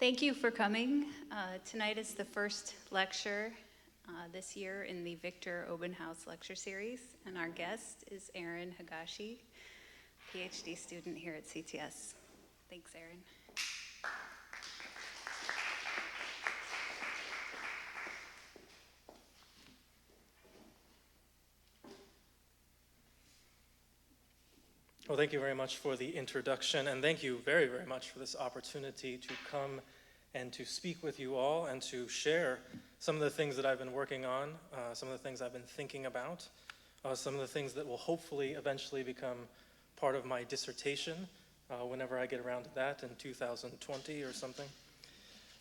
Thank you for coming. Tonight is the first lecture this year in the Victor Obenhaus lecture series, and our guest is Aaron Higashi, PhD student here at CTS. Thanks, Aaron. Well, thank you very much for the introduction, and thank you very, very much for this opportunity to come and to speak with you all and to share some of the things that I've been working on, some of the things I've been thinking about, some of the things that will hopefully eventually become part of my dissertation whenever I get around to that in 2020 or something.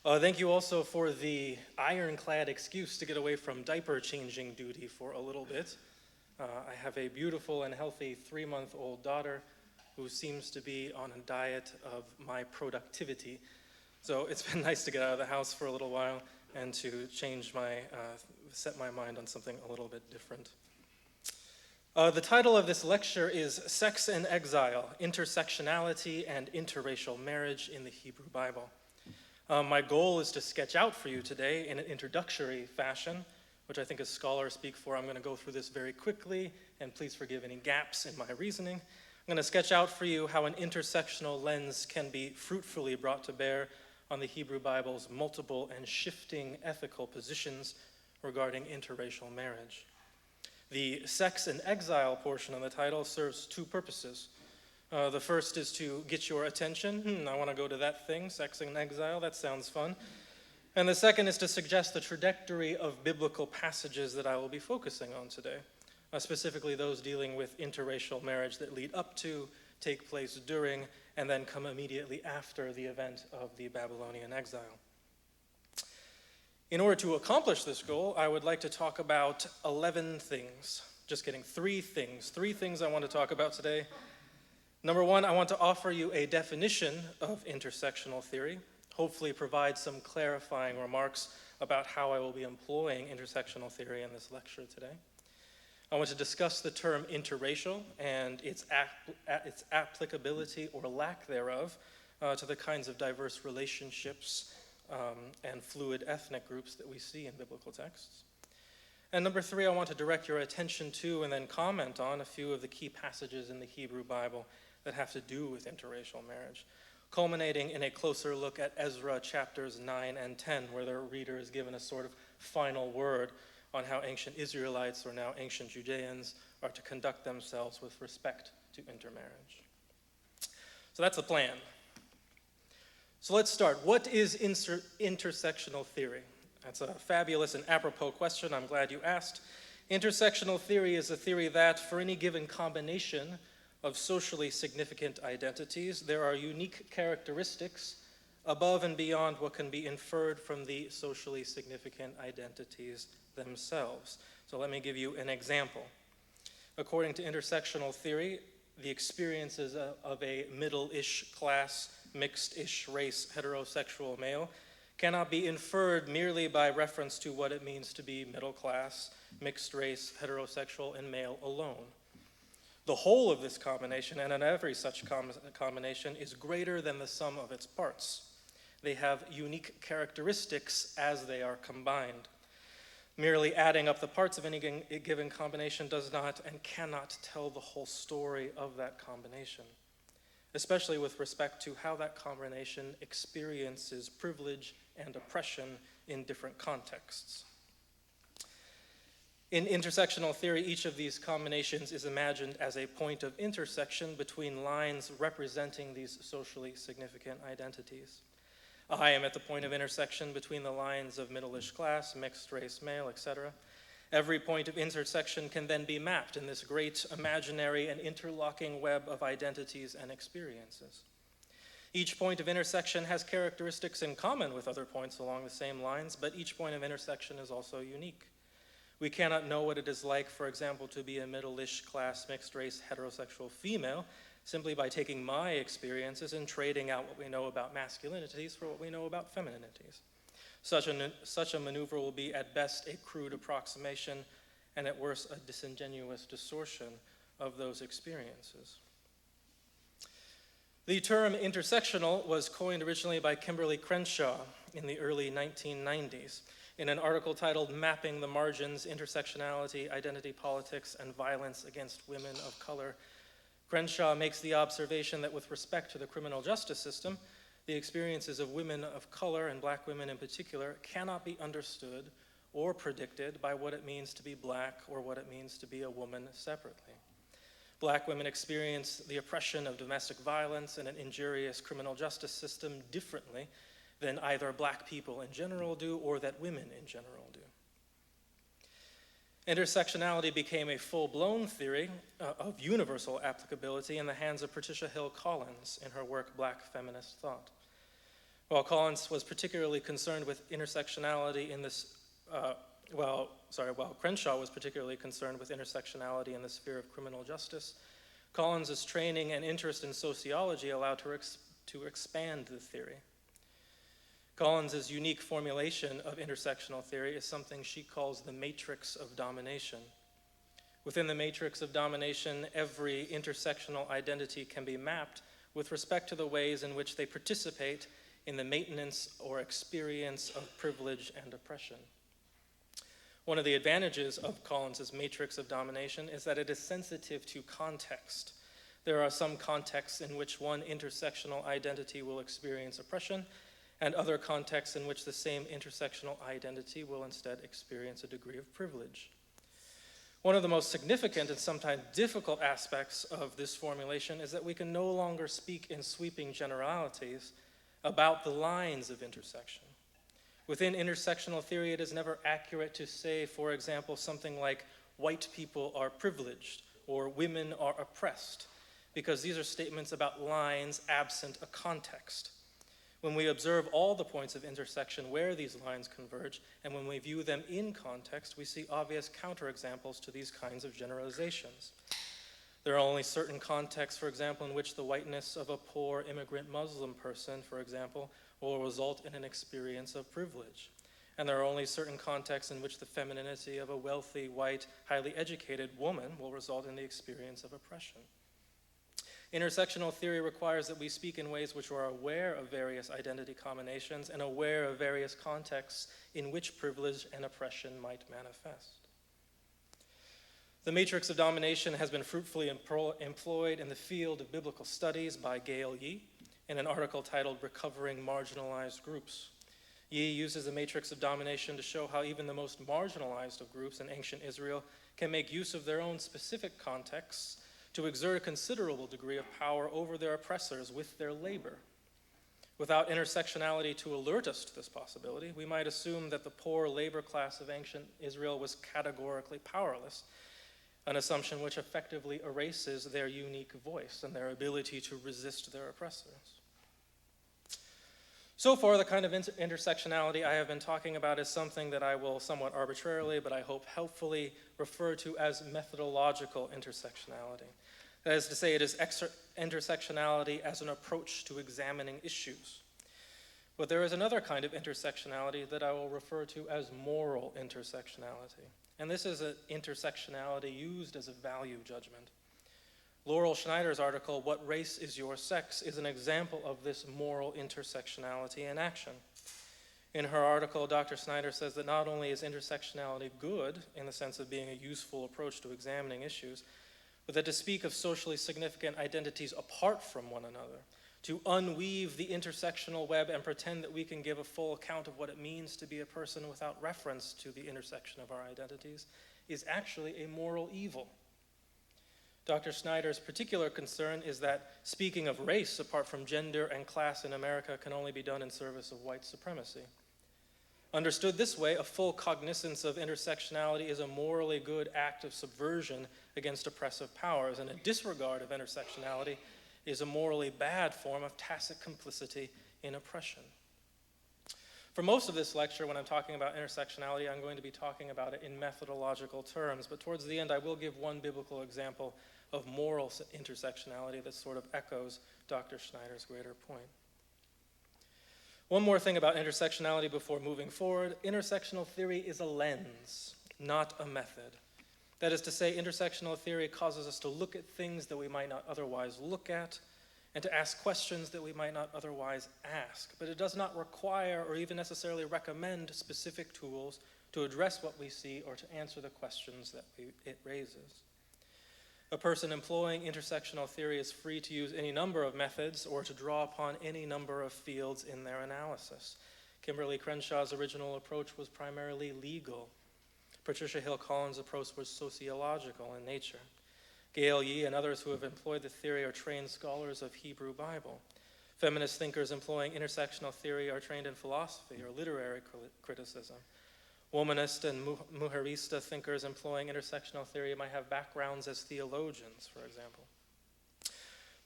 Thank you also for the ironclad excuse to get away from diaper changing duty for a little bit. I have a beautiful and healthy 3-month-old daughter who seems to be on a diet of my productivity. So it's been nice to get out of the house for a little while and to set my mind on something a little bit different. The title of this lecture is Sex and Exile, Intersectionality and Interracial Marriage in the Hebrew Bible. My goal is to sketch out for you today in an introductory fashion, which I think as scholars speak for. I'm going to go through this very quickly, and please forgive any gaps in my reasoning. I'm going to sketch out for you how an intersectional lens can be fruitfully brought to bear on the Hebrew Bible's multiple and shifting ethical positions regarding interracial marriage. The sex and exile portion of the title serves two purposes. The first is to get your attention. I want to go to that thing, sex and exile, that sounds fun. And the second is to suggest the trajectory of biblical passages that I will be focusing on today, specifically those dealing with interracial marriage that lead up to, take place during, and then come immediately after the event of the Babylonian exile. In order to accomplish this goal, I would like to talk about 11 things. Just kidding, 3 things. 3 things I want to talk about today. Number 1, I want to offer you a definition of intersectional theory, hopefully provide some clarifying remarks about how I will be employing intersectional theory in this lecture today. I want to discuss the term interracial and its applicability or lack thereof to the kinds of diverse relationships and fluid ethnic groups that we see in biblical texts. And number 3, I want to direct your attention to and then comment on a few of the key passages in the Hebrew Bible that have to do with interracial marriage, culminating in a closer look at Ezra chapters 9 and 10, where the reader is given a sort of final word on how ancient Israelites, or now ancient Judeans, are to conduct themselves with respect to intermarriage. So that's the plan. So let's start. What is intersectional theory? That's a fabulous and apropos question. I'm glad you asked. Intersectional theory is a theory that, for any given combination of socially significant identities, there are unique characteristics above and beyond what can be inferred from the socially significant identities themselves. So let me give you an example. According to intersectional theory, the experiences of a middle-ish class, mixed-ish race, heterosexual male cannot be inferred merely by reference to what it means to be middle class, mixed race, heterosexual, and male alone. The whole of this combination, and in every such combination, is greater than the sum of its parts. They have unique characteristics as they are combined. Merely adding up the parts of any given combination does not and cannot tell the whole story of that combination, especially with respect to how that combination experiences privilege and oppression in different contexts. In intersectional theory, each of these combinations is imagined as a point of intersection between lines representing these socially significant identities. I am at the point of intersection between the lines of middle-ish class, mixed race, male, etc. Every point of intersection can then be mapped in this great imaginary and interlocking web of identities and experiences. Each point of intersection has characteristics in common with other points along the same lines, but each point of intersection is also unique. We cannot know what it is like, for example, to be a middle-ish class, mixed race, heterosexual female simply by taking my experiences and trading out what we know about masculinities for what we know about femininities. Such a maneuver will be at best a crude approximation and at worst a disingenuous distortion of those experiences. The term intersectional was coined originally by Kimberly Crenshaw in the early 1990s in an article titled Mapping the Margins, Intersectionality, Identity Politics, and Violence Against Women of Color. Crenshaw makes the observation that with respect to the criminal justice system, the experiences of women of color, and black women in particular, cannot be understood or predicted by what it means to be black or what it means to be a woman separately. Black women experience the oppression of domestic violence and an injurious criminal justice system differently than either black people in general do or that women in general do. Intersectionality became a full-blown theory of universal applicability in the hands of Patricia Hill Collins in her work Black Feminist Thought. While Crenshaw was particularly concerned with intersectionality in the sphere of criminal justice, Collins's training and interest in sociology allowed her to expand the theory. Collins's unique formulation of intersectional theory is something she calls the Matrix of Domination. Within the Matrix of Domination, every intersectional identity can be mapped with respect to the ways in which they participate in the maintenance or experience of privilege and oppression. One of the advantages of Collins's Matrix of Domination is that it is sensitive to context. There are some contexts in which one intersectional identity will experience oppression, and other contexts in which the same intersectional identity will instead experience a degree of privilege. One of the most significant and sometimes difficult aspects of this formulation is that we can no longer speak in sweeping generalities about the lines of intersection. Within intersectional theory, it is never accurate to say, for example, something like white people are privileged or women are oppressed, because these are statements about lines absent a context. When we observe all the points of intersection where these lines converge, and when we view them in context, we see obvious counterexamples to these kinds of generalizations. There are only certain contexts, for example, in which the whiteness of a poor immigrant Muslim person, for example, will result in an experience of privilege. And there are only certain contexts in which the femininity of a wealthy, white, highly educated woman will result in the experience of oppression. Intersectional theory requires that we speak in ways which are aware of various identity combinations and aware of various contexts in which privilege and oppression might manifest. The Matrix of Domination has been fruitfully employed in the field of biblical studies by Gail Yee in an article titled Recovering Marginalized Groups. Yee uses the Matrix of Domination to show how even the most marginalized of groups in ancient Israel can make use of their own specific contexts to exert a considerable degree of power over their oppressors with their labor. Without intersectionality to alert us to this possibility, we might assume that the poor labor class of ancient Israel was categorically powerless, an assumption which effectively erases their unique voice and their ability to resist their oppressors. So far, the kind of intersectionality I have been talking about is something that I will somewhat arbitrarily, but I hope helpfully, refer to as methodological intersectionality. That is to say, it is intersectionality as an approach to examining issues. But there is another kind of intersectionality that I will refer to as moral intersectionality. And this is an intersectionality used as a value judgment. Laurel Schneider's article, What Race is Your Sex, is an example of this moral intersectionality in action. In her article, Dr. Schneider says that not only is intersectionality good in the sense of being a useful approach to examining issues, but that to speak of socially significant identities apart from one another, to unweave the intersectional web and pretend that we can give a full account of what it means to be a person without reference to the intersection of our identities, is actually a moral evil. Dr. Schneider's particular concern is that speaking of race apart from gender and class in America can only be done in service of white supremacy. Understood this way, a full cognizance of intersectionality is a morally good act of subversion against oppressive powers, and a disregard of intersectionality is a morally bad form of tacit complicity in oppression. For most of this lecture, when I'm talking about intersectionality, I'm going to be talking about it in methodological terms, but towards the end I will give one biblical example of moral intersectionality that sort of echoes Dr. Schneider's greater point. One more thing about intersectionality before moving forward. Intersectional theory is a lens, not a method. That is to say, intersectional theory causes us to look at things that we might not otherwise look at, and to ask questions that we might not otherwise ask. But it does not require or even necessarily recommend specific tools to address what we see or to answer the questions that it raises. A person employing intersectional theory is free to use any number of methods or to draw upon any number of fields in their analysis. Kimberly Crenshaw's original approach was primarily legal. Patricia Hill Collins' approach was sociological in nature. Gail Yee and others who have employed the theory are trained scholars of Hebrew Bible. Feminist thinkers employing intersectional theory are trained in philosophy or literary criticism. Womanist and mujerista thinkers employing intersectional theory might have backgrounds as theologians, for example.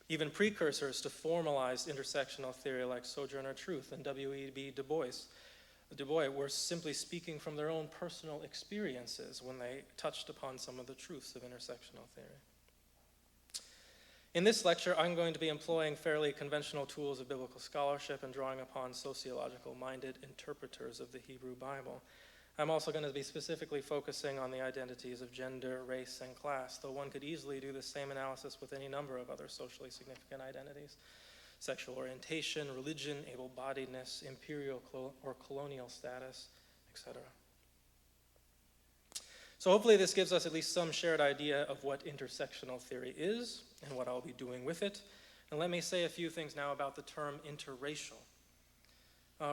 Even precursors to formalized intersectional theory like Sojourner Truth and W.E.B. Du Bois were simply speaking from their own personal experiences when they touched upon some of the truths of intersectional theory. In this lecture, I'm going to be employing fairly conventional tools of biblical scholarship and drawing upon sociological-minded interpreters of the Hebrew Bible. I'm also going to be specifically focusing on the identities of gender, race, and class, though one could easily do the same analysis with any number of other socially significant identities: sexual orientation, religion, able-bodiedness, imperial or colonial status, etc. So hopefully this gives us at least some shared idea of what intersectional theory is and what I'll be doing with it. And let me say a few things now about the term interracial.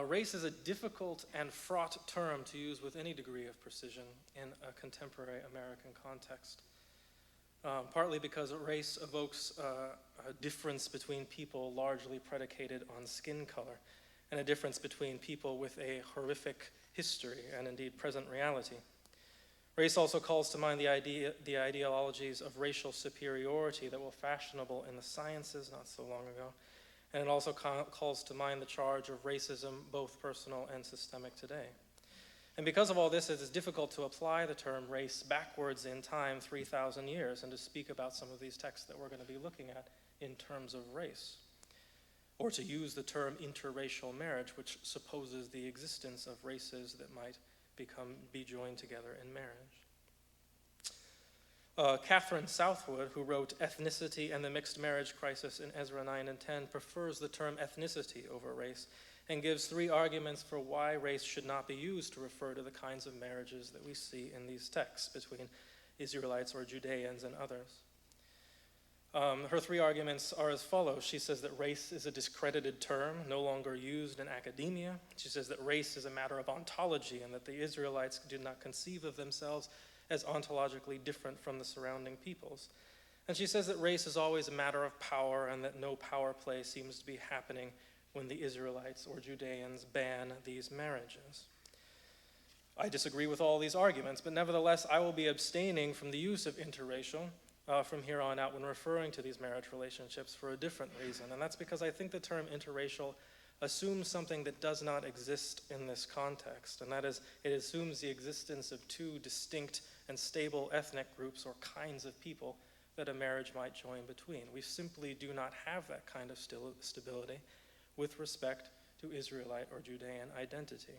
Race is a difficult and fraught term to use with any degree of precision in a contemporary American context. Partly because race evokes a difference between people largely predicated on skin color, and a difference between people with a horrific history and indeed present reality. Race also calls to mind the ideologies of racial superiority that were fashionable in the sciences not so long ago, and it also calls to mind the charge of racism, both personal and systemic today. And because of all this, it is difficult to apply the term race backwards in time 3,000 years and to speak about some of these texts that we're going to be looking at in terms of race, or to use the term interracial marriage, which supposes the existence of races that might be joined together in marriage. Catherine Southwood, who wrote Ethnicity and the Mixed Marriage Crisis in Ezra 9 and 10, prefers the term ethnicity over race and gives 3 arguments for why race should not be used to refer to the kinds of marriages that we see in these texts between Israelites or Judeans and others. Her 3 arguments are as follows. She says that race is a discredited term, no longer used in academia. She says that race is a matter of ontology and that the Israelites did not conceive of themselves as ontologically different from the surrounding peoples. And she says that race is always a matter of power and that no power play seems to be happening when the Israelites or Judeans ban these marriages. I disagree with all these arguments, but nevertheless, I will be abstaining from the use of interracial from here on out when referring to these marriage relationships for a different reason, and that's because I think the term interracial assumes something that does not exist in this context, and that is, it assumes the existence of 2 distinct and stable ethnic groups or kinds of people that a marriage might join between. We simply do not have that kind of stability with respect to Israelite or Judean identity.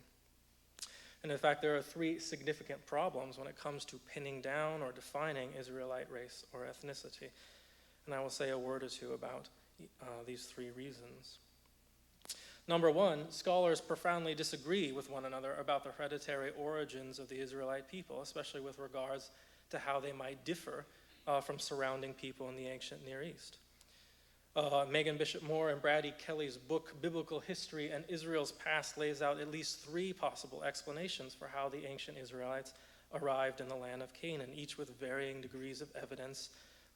And in fact, there are 3 significant problems when it comes to pinning down or defining Israelite race or ethnicity. And I will say a word or 2 about these 3 reasons. Number 1, scholars profoundly disagree with one another about the hereditary origins of the Israelite people, especially with regards to how they might differ from surrounding people in the ancient Near East. Megan Bishop Moore and Brady Kelly's book, Biblical History and Israel's Past, lays out at least 3 possible explanations for how the ancient Israelites arrived in the land of Canaan, each with varying degrees of evidence,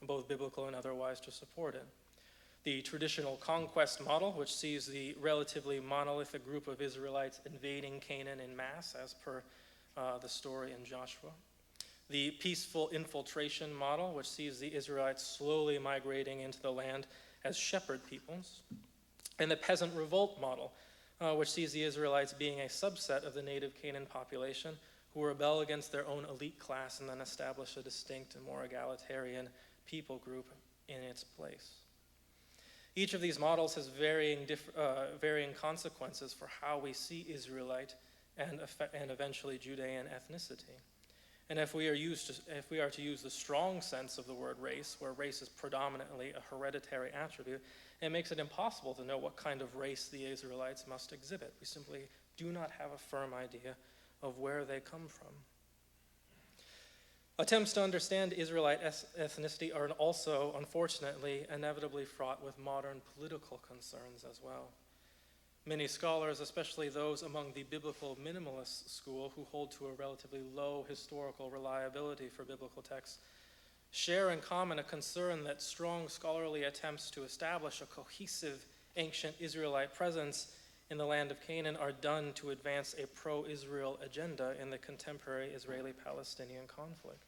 both biblical and otherwise, to support it. The traditional conquest model, which sees the relatively monolithic group of Israelites invading Canaan en masse, as per the story in Joshua. The peaceful infiltration model, which sees the Israelites slowly migrating into the land as shepherd peoples, and the peasant revolt model, which sees the Israelites being a subset of the native Canaan population who rebel against their own elite class and then establish a distinct and more egalitarian people group in its place. Each of these models has varying consequences for how we see Israelite and eventually Judean ethnicity. And if we are to use the strong sense of the word race, where race is predominantly a hereditary attribute, it makes it impossible to know what kind of race the Israelites must exhibit. We simply do not have a firm idea of where they come from. Attempts to understand Israelite ethnicity are also, unfortunately, inevitably fraught with modern political concerns as well. Many scholars, especially those among the biblical minimalist school who hold to a relatively low historical reliability for biblical texts, share in common a concern that strong scholarly attempts to establish a cohesive ancient Israelite presence in the land of Canaan are done to advance a pro-Israel agenda in the contemporary Israeli-Palestinian conflict.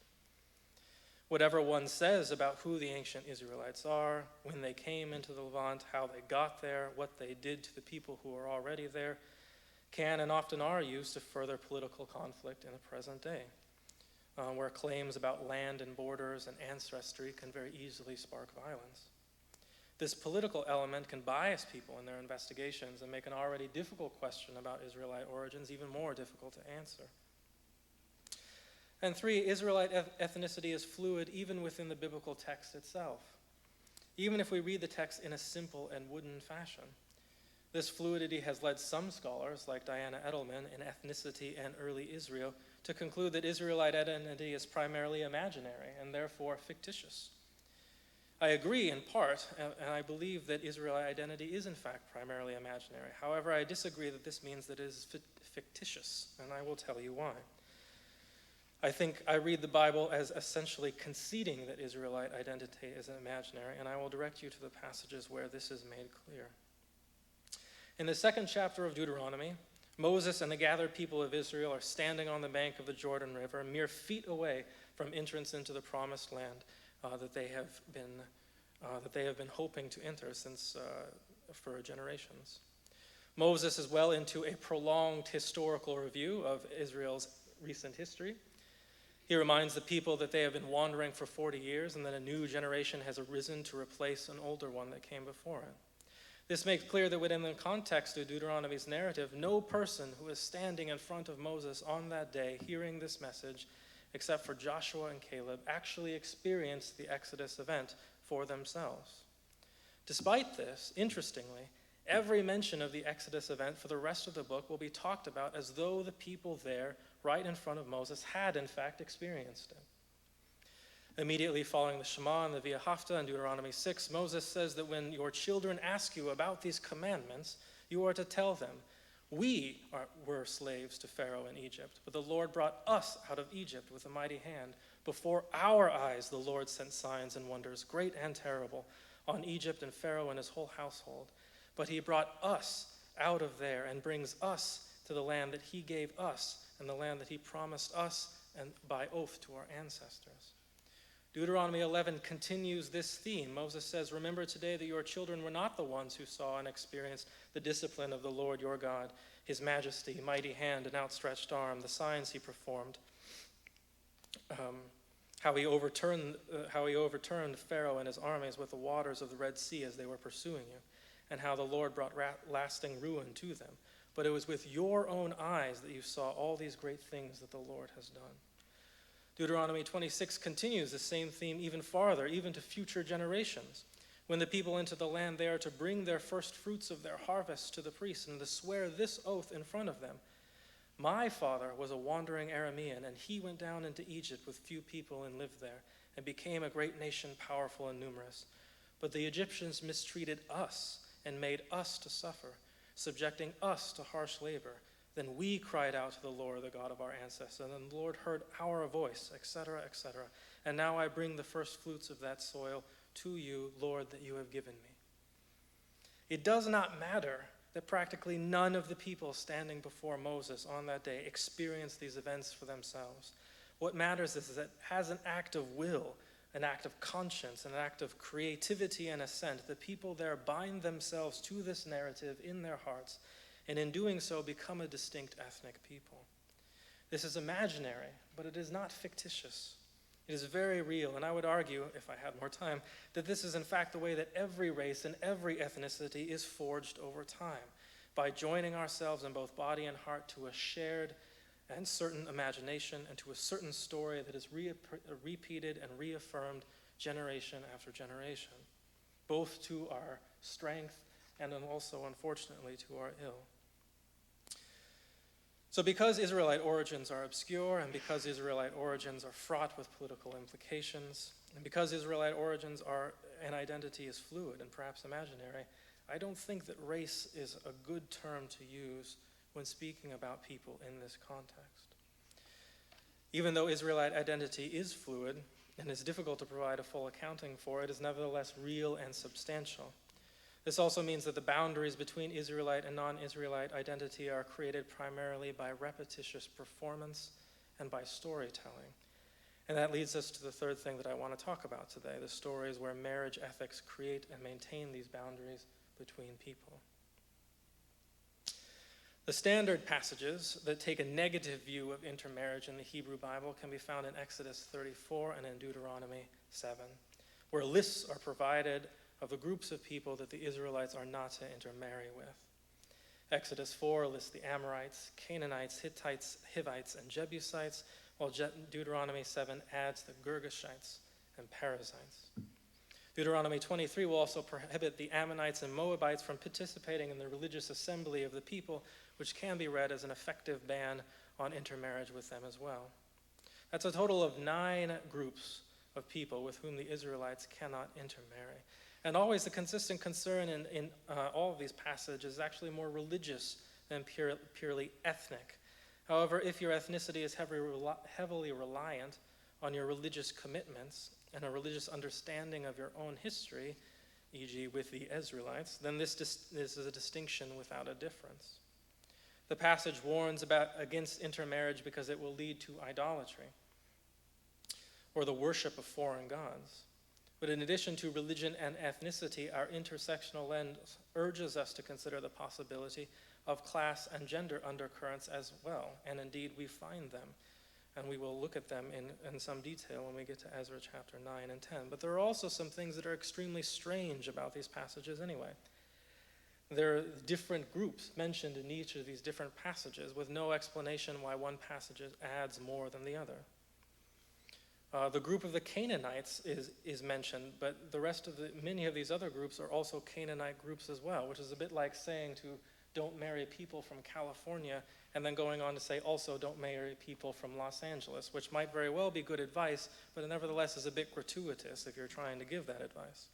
Whatever one says about who the ancient Israelites are, when they came into the Levant, how they got there, what they did to the people who are already there, can and often are used to further political conflict in the present day, where claims about land and borders and ancestry can very easily spark violence. This political element can bias people in their investigations and make an already difficult question about Israelite origins even more difficult to answer. And 3, Israelite ethnicity is fluid even within the biblical text itself, even if we read the text in a simple and wooden fashion. This fluidity has led some scholars, like Diana Edelman in Ethnicity and Early Israel, to conclude that Israelite identity is primarily imaginary and therefore fictitious. I agree in part, and I believe that Israelite identity is in fact primarily imaginary. However, I disagree that this means that it is fictitious, and I will tell you why. I think I read the Bible as essentially conceding that Israelite identity is imaginary, and I will direct you to the passages where this is made clear. In the 2nd chapter of Deuteronomy, Moses and the gathered people of Israel are standing on the bank of the Jordan River, mere feet away from entrance into the promised land that they have been hoping to enter since for generations. Moses is well into a prolonged historical review of Israel's recent history. He reminds the people that they have been wandering for 40 years and that a new generation has arisen to replace an older one that came before it. This makes clear that within the context of Deuteronomy's narrative, no person who is standing in front of Moses on that day hearing this message, except for Joshua and Caleb, actually experienced the Exodus event for themselves. Despite this, interestingly, every mention of the Exodus event for the rest of the book will be talked about as though the people there, right in front of Moses, had in fact experienced it. Immediately following the Shema and the Via Hafta in Deuteronomy 6, Moses says that when your children ask you about these commandments, you are to tell them, we were slaves to Pharaoh in Egypt, but the Lord brought us out of Egypt with a mighty hand. Before our eyes the Lord sent signs and wonders, great and terrible, on Egypt and Pharaoh and his whole household. But he brought us out of there and brings us to the land that he gave us and the land that he promised us and by oath to our ancestors. Deuteronomy 11 continues this theme. Moses says, remember today that your children were not the ones who saw and experienced the discipline of the Lord your God, his majesty, mighty hand, and outstretched arm, the signs he performed, how he overturned Pharaoh and his armies with the waters of the Red Sea as they were pursuing you, and how the Lord brought lasting ruin to them. But it was with your own eyes that you saw all these great things that the Lord has done. Deuteronomy 26 continues the same theme even farther, even to future generations. When the people enter the land, they are to bring their first fruits of their harvest to the priests and to swear this oath in front of them. My father was a wandering Aramean, and he went down into Egypt with few people and lived there, and became a great nation, powerful and numerous. But the Egyptians mistreated us and made us to suffer, subjecting us to harsh labor. Then we cried out to the Lord, the God of our ancestors, and the Lord heard our voice, etc., etc. And now I bring the first fruits of that soil to you, Lord, that you have given me. It does not matter that practically none of the people standing before Moses on that day experienced these events for themselves. What matters is that as an act of will, an act of conscience, an act of creativity and assent, the people there bind themselves to this narrative in their hearts, and in doing so become a distinct ethnic people. This is imaginary, but it is not fictitious. It is very real, and I would argue, if I had more time, that this is in fact the way that every race and every ethnicity is forged over time, by joining ourselves in both body and heart to a shared and certain imagination and to a certain story that is repeated and reaffirmed generation after generation, both to our strength and then also, unfortunately, to our ill. So because Israelite origins are obscure, and because Israelite origins are fraught with political implications, and because Israelite origins and identity is fluid and perhaps imaginary, I don't think that race is a good term to use when speaking about people in this context. Even though Israelite identity is fluid and is difficult to provide a full accounting for, it is nevertheless real and substantial. This also means that the boundaries between Israelite and non-Israelite identity are created primarily by repetitious performance and by storytelling. And that leads us to the third thing that I want to talk about today, the stories where marriage ethics create and maintain these boundaries between people. The standard passages that take a negative view of intermarriage in the Hebrew Bible can be found in Exodus 34 and in Deuteronomy 7, where lists are provided of the groups of people that the Israelites are not to intermarry with. Exodus 4 lists the Amorites, Canaanites, Hittites, Hivites, and Jebusites, while Deuteronomy 7 adds the Girgashites and Perizzites. Deuteronomy 23 will also prohibit the Ammonites and Moabites from participating in the religious assembly of the people, which can be read as an effective ban on intermarriage with them as well. That's a total of 9 groups of people with whom the Israelites cannot intermarry. And always the consistent concern in all of these passages is actually more religious than purely ethnic. However, if your ethnicity is heavily reliant on your religious commitments and a religious understanding of your own history, e.g. with the Israelites, then this is a distinction without a difference. The passage warns against intermarriage because it will lead to idolatry or the worship of foreign gods. But in addition to religion and ethnicity, our intersectional lens urges us to consider the possibility of class and gender undercurrents as well, and indeed we find them. And we will look at them in some detail when we get to Ezra chapter 9 and 10. But there are also some things that are extremely strange about these passages anyway. There are different groups mentioned in each of these different passages with no explanation why one passage adds more than the other. The group of the Canaanites is mentioned, but many of these other groups are also Canaanite groups as well, which is a bit like saying to don't marry people from California, and then going on to say also don't marry people from Los Angeles, which might very well be good advice, but it nevertheless is a bit gratuitous if you're trying to give that advice.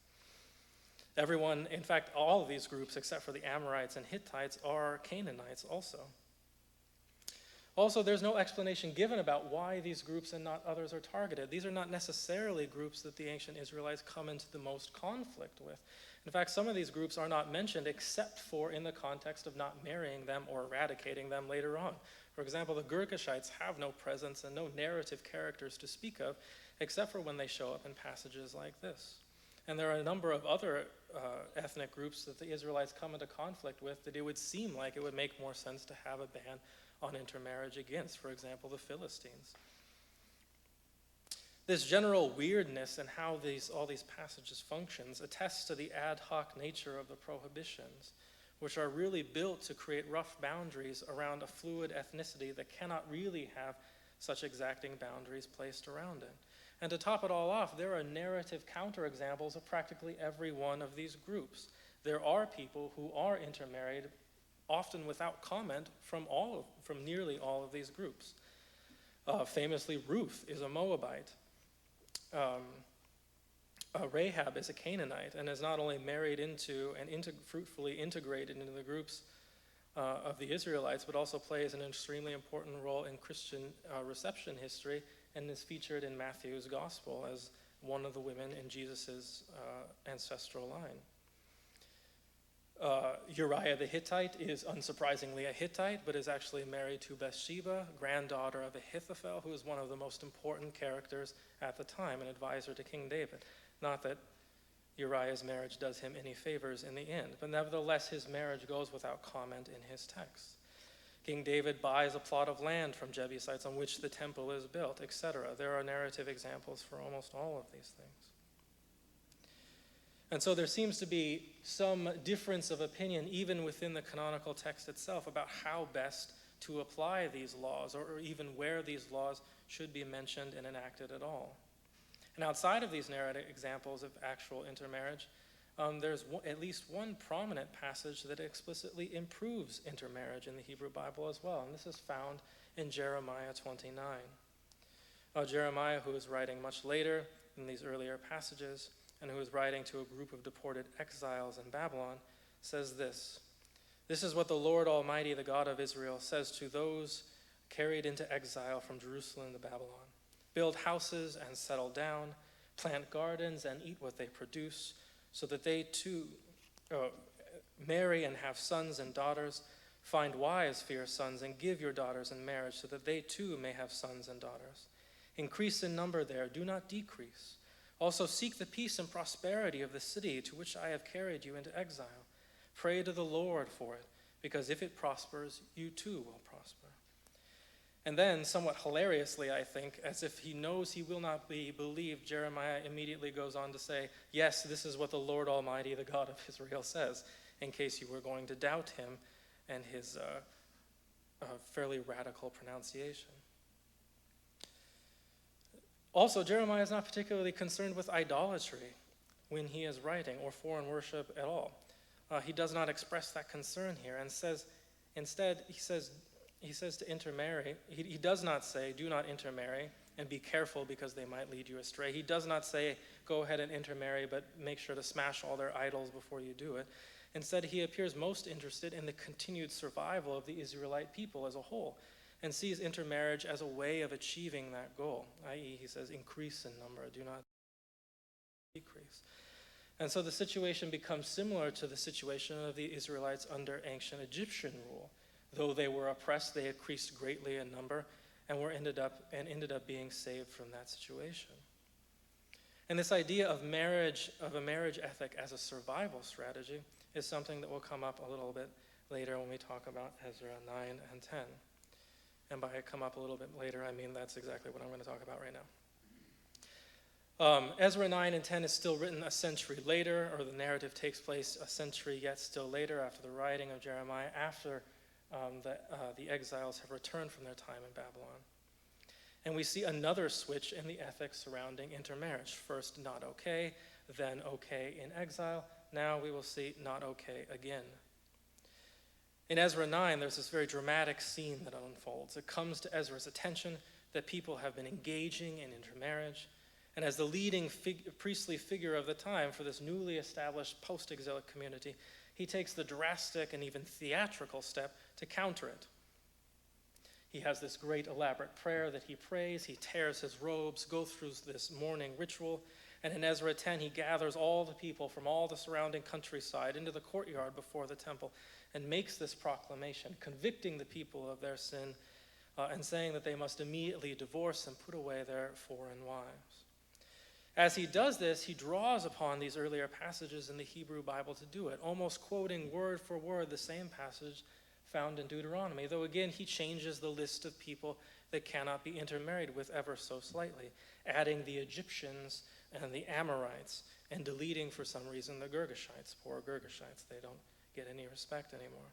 Everyone, in fact, all of these groups except for the Amorites and Hittites are Canaanites also. Also, there's no explanation given about why these groups and not others are targeted. These are not necessarily groups that the ancient Israelites come into the most conflict with. In fact, some of these groups are not mentioned except for in the context of not marrying them or eradicating them later on. For example, the Girgashites have no presence and no narrative characters to speak of except for when they show up in passages like this. And there are a number of other ethnic groups that the Israelites come into conflict with that it would seem like it would make more sense to have a ban on intermarriage against, for example, the Philistines. This general weirdness in how all these passages functions attests to the ad hoc nature of the prohibitions, which are really built to create rough boundaries around a fluid ethnicity that cannot really have such exacting boundaries placed around it. And to top it all off, there are narrative counterexamples of practically every one of these groups. There are people who are intermarried, often without comment, from nearly all of these groups. Famously, Ruth is a Moabite. Rahab is a Canaanite and is not only married into and fruitfully integrated into the groups of the Israelites, but also plays an extremely important role in Christian reception history and is featured in Matthew's gospel as one of the women in Jesus' ancestral line. Uriah the Hittite is unsurprisingly a Hittite, but is actually married to Bathsheba, granddaughter of Ahithophel, who is one of the most important characters at the time, an advisor to King David. Not that Uriah's marriage does him any favors in the end, but nevertheless his marriage goes without comment in his text. King David buys a plot of land from Jebusites on which the temple is built, etc. There are narrative examples for almost all of these things. And so there seems to be some difference of opinion even within the canonical text itself about how best to apply these laws, or even where these laws should be mentioned and enacted at all. And outside of these narrative examples of actual intermarriage, there's at least one prominent passage that explicitly improves intermarriage in the Hebrew Bible as well, and this is found in Jeremiah 29. Jeremiah, who is writing much later in these earlier passages, and who is writing to a group of deported exiles in Babylon, says this: "This is what the Lord Almighty, the God of Israel, says to those carried into exile from Jerusalem to Babylon. Build houses and settle down, plant gardens and eat what they produce, so that they too marry and have sons and daughters. Find wives for your sons and give your daughters in marriage, so that they too may have sons and daughters. Increase in number there, do not decrease. Also seek the peace and prosperity of the city to which I have carried you into exile. Pray to the Lord for it, because if it prospers, you too will prosper." And then, somewhat hilariously, I think, as if he knows he will not be believed, Jeremiah immediately goes on to say, yes, this is what the Lord Almighty, the God of Israel, says, in case you were going to doubt him and his fairly radical pronunciation. Also, Jeremiah is not particularly concerned with idolatry when he is writing, or foreign worship at all. He does not express that concern here, and instead he says to intermarry. He does not say, do not intermarry, and be careful because they might lead you astray. He does not say, go ahead and intermarry, but make sure to smash all their idols before you do it. Instead, he appears most interested in the continued survival of the Israelite people as a whole, and sees intermarriage as a way of achieving that goal, i.e., he says, increase in number, do not decrease. And so the situation becomes similar to the situation of the Israelites under ancient Egyptian rule. Though they were oppressed, they increased greatly in number and ended up being saved from that situation. And this idea of a marriage ethic as a survival strategy is something that will come up a little bit later when we talk about Ezra 9 and 10. And by come up a little bit later, I mean that's exactly what I'm going to talk about right now. Ezra 9 and 10 is still written a century later, or the narrative takes place a century yet still later after the writing of Jeremiah, after the exiles have returned from their time in Babylon. And we see another switch in the ethics surrounding intermarriage. First, not okay, then okay in exile. Now we will see not okay again. In Ezra 9, there's this very dramatic scene that unfolds. It comes to Ezra's attention that people have been engaging in intermarriage, and as the leading priestly figure of the time for this newly established post-exilic community, he takes the drastic and even theatrical step to counter it. He has this great elaborate prayer that he prays. He tears his robes, goes through this mourning ritual, and in Ezra 10, he gathers all the people from all the surrounding countryside into the courtyard before the temple and makes this proclamation, convicting the people of their sin and saying that they must immediately divorce and put away their foreign wives. As he does this, he draws upon these earlier passages in the Hebrew Bible to do it, almost quoting word for word the same passage found in Deuteronomy, though again he changes the list of people that cannot be intermarried with ever so slightly, adding the Egyptians and the Amorites, and deleting for some reason the Girgashites. Poor Girgashites, they don't get any respect anymore.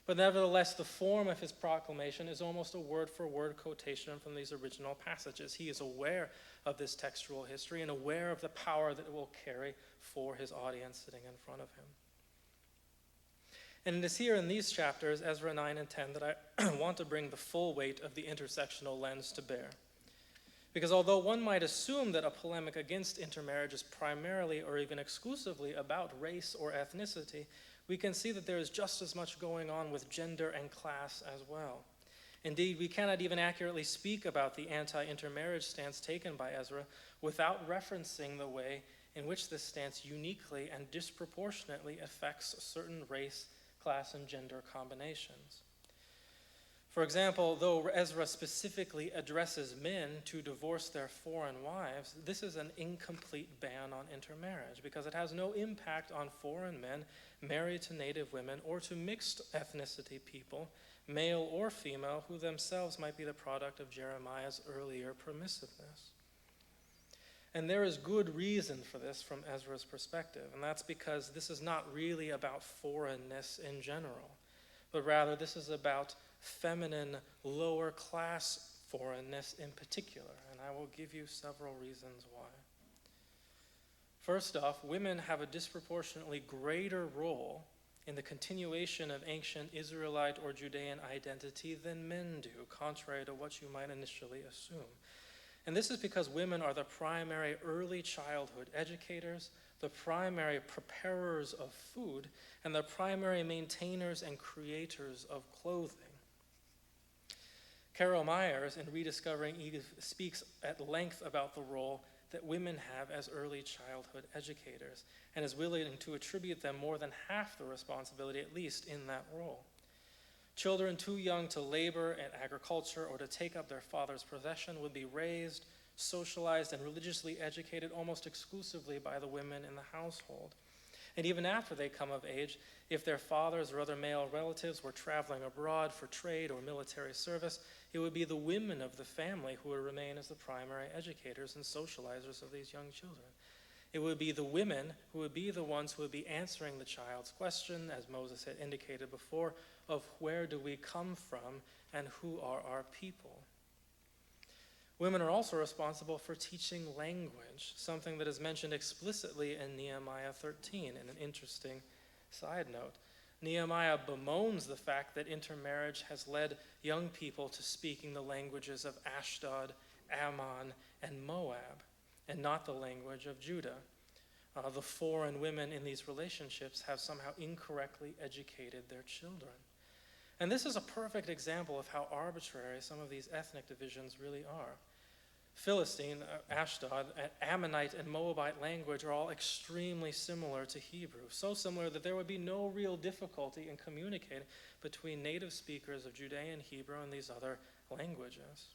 But nevertheless, the form of his proclamation is almost a word-for-word quotation from these original passages. He is aware of this textual history and aware of the power that it will carry for his audience sitting in front of him. And it is here in these chapters, Ezra 9 and 10, that I want to bring the full weight of the intersectional lens to bear. Because although one might assume that a polemic against intermarriage is primarily or even exclusively about race or ethnicity, we can see that there is just as much going on with gender and class as well. Indeed, we cannot even accurately speak about the anti-intermarriage stance taken by Ezra without referencing the way in which this stance uniquely and disproportionately affects certain race, class, and gender combinations. For example, though Ezra specifically addresses men to divorce their foreign wives, this is an incomplete ban on intermarriage because it has no impact on foreign men married to native women or to mixed ethnicity people, male or female, who themselves might be the product of Jeremiah's earlier permissiveness. And there is good reason for this from Ezra's perspective, and that's because this is not really about foreignness in general. but rather this is about feminine, lower class foreignness in particular, and I will give you several reasons why. First off, women have a disproportionately greater role in the continuation of ancient Israelite or Judean identity than men do, contrary to what you might initially assume. And this is because women are the primary early childhood educators, the primary preparers of food, and the primary maintainers and creators of clothing. Carol Myers, in Rediscovering Eve, speaks at length about the role that women have as early childhood educators, and is willing to attribute them more than half the responsibility, at least in that role. Children too young to labor at agriculture or to take up their father's profession would be raised, socialized, and religiously educated almost exclusively by the women in the household. And even after they come of age, if their fathers or other male relatives were traveling abroad for trade or military service, it would be the women of the family who would remain as the primary educators and socializers of these young children. It would be the women who would be the ones who would be answering the child's question, as Moses had indicated before, of where do we come from and who are our people. Women are also responsible for teaching language, something that is mentioned explicitly in Nehemiah 13, in an interesting side note. Nehemiah bemoans the fact that intermarriage has led young people to speaking the languages of Ashdod, Ammon, and Moab, and not the language of Judah. The foreign women in these relationships have somehow incorrectly educated their children. And this is a perfect example of how arbitrary some of these ethnic divisions really are. Philistine, Ashdod, Ammonite, and Moabite language are all extremely similar to Hebrew, so similar that there would be no real difficulty in communicating between native speakers of Judean Hebrew and these other languages.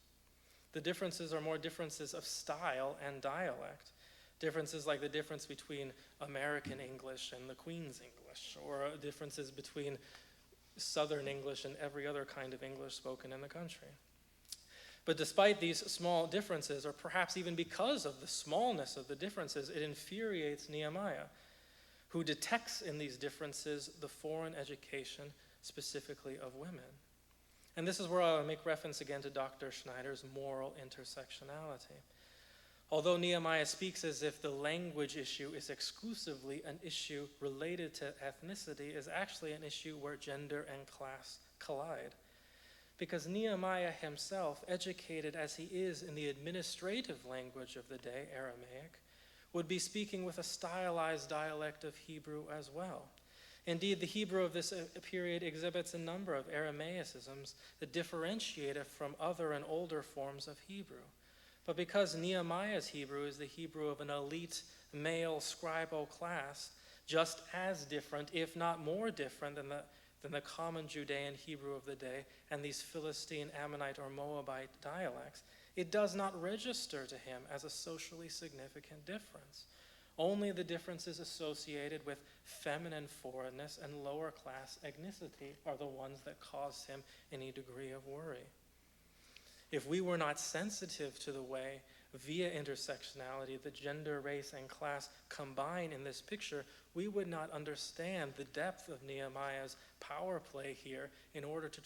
The differences are more differences of style and dialect, differences like the difference between American English and the Queen's English, or differences between Southern English and every other kind of English spoken in the country. But despite these small differences, or perhaps even because of the smallness of the differences, it infuriates Nehemiah, who detects in these differences the foreign education, specifically of women. And this is where I'll make reference again to Dr. Schneider's moral intersectionality. Although Nehemiah speaks as if the language issue is exclusively an issue related to ethnicity, it is actually an issue where gender and class collide. Because Nehemiah himself, educated as he is in the administrative language of the day, Aramaic, would be speaking with a stylized dialect of Hebrew as well. Indeed, the Hebrew of this period exhibits a number of Aramaicisms that differentiate it from other and older forms of Hebrew. But because Nehemiah's Hebrew is the Hebrew of an elite male scribal class, just as different, if not more different than the common Judean Hebrew of the day and these Philistine, Ammonite, or Moabite dialects, it does not register to him as a socially significant difference. Only the differences associated with feminine foreignness and lower class ethnicity are the ones that cause him any degree of worry. If we were not sensitive to the way, via intersectionality, the gender, race, and class combine in this picture, we would not understand the depth of Nehemiah's power play here in order to